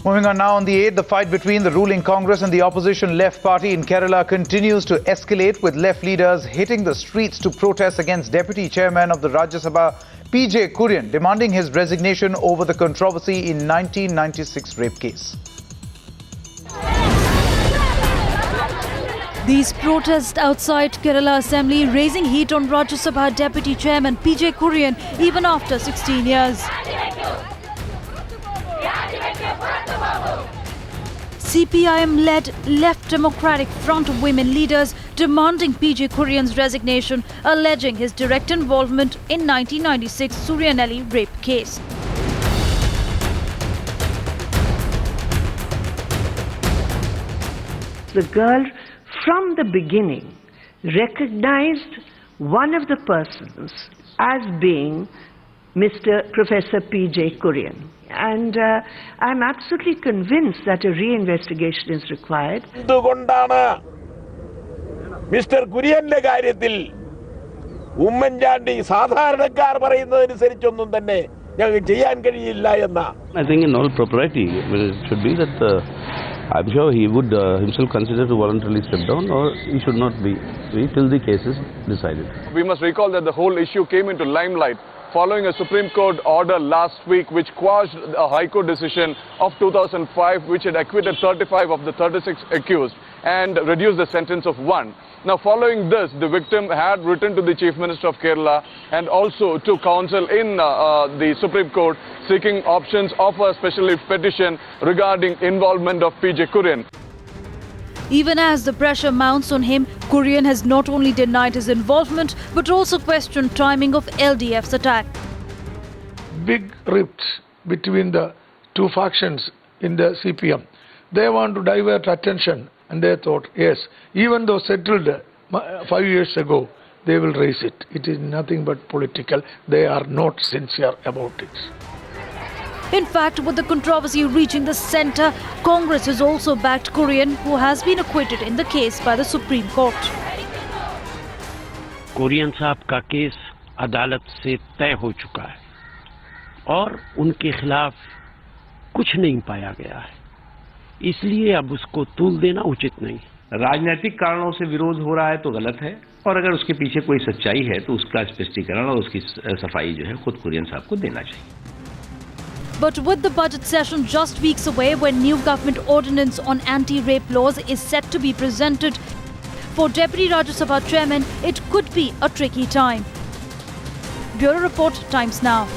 Moving on now, on the 8th, the fight between the ruling Congress and the opposition Left Party in Kerala continues to escalate, with Left leaders hitting the streets to protest against Deputy Chairman of the Rajya Sabha, PJ Kurian, demanding his resignation over the controversy in 1996 rape case. These protests outside Kerala Assembly raising heat on Rajya Sabha Deputy Chairman PJ Kurian even after 16 years. CPIM-led Left Democratic Front of Women leaders demanding PJ Kurian's resignation, alleging his direct involvement in 1996 Suryanelli rape case. The girl from the beginning recognized one of the persons as being Professor P.J. Kurian. And I'm absolutely convinced that a reinvestigation is required. Mr. Kurian's കാര്യത്തിൽ ഉമ്മൻചാണ്ടി സാധാരണക്കാർ പറയുന്നതനുസരിച്ചൊന്നും തന്നെ ഞങ്ങൾക്ക് ചെയ്യാൻ കഴിയില്ല എന്ന. I think in all propriety it should be that I'm sure he would himself consider to voluntarily step down, or he should not be till the case is decided. We must recall that the whole issue came into limelight following a Supreme Court order last week which quashed a High Court decision of 2005 which had acquitted 35 of the 36 accused and reduced the sentence of 1. Now following this, the victim had written to the Chief Minister of Kerala and also to counsel in the Supreme Court seeking options of a special leave petition regarding involvement of PJ Kurian. Even as the pressure mounts on him, Kurian has not only denied his involvement but also questioned timing of LDF's attack. Big rifts between the two factions in the CPM. They want to divert attention, and they thought, yes, even though settled 5 years ago, they will raise it. It is nothing but political. They are not sincere about it. In fact, with the controversy reaching the centre, Congress has also backed Kurian, who has been acquitted in the case by the Supreme Court. Kurien साहब का case अदालत से तय हो चुका है और उनके खिलाफ कुछ नहीं पाया गया है, इसलिए अब उसको तूल देना उचित नहीं। राजनीतिक कारणों से विरोध हो रहा है तो गलत है, और अगर उसके पीछे कोई सच्चाई है तो उसका स्पष्टीकरण और उसकी सफाई जो है खुद कुरियन साहब को देना चाहिए। But with the budget session just weeks away, when new government ordinance on anti-rape laws is set to be presented, for Deputy Rajya Sabha Chairman, it could be a tricky time. Bureau Report, Times Now.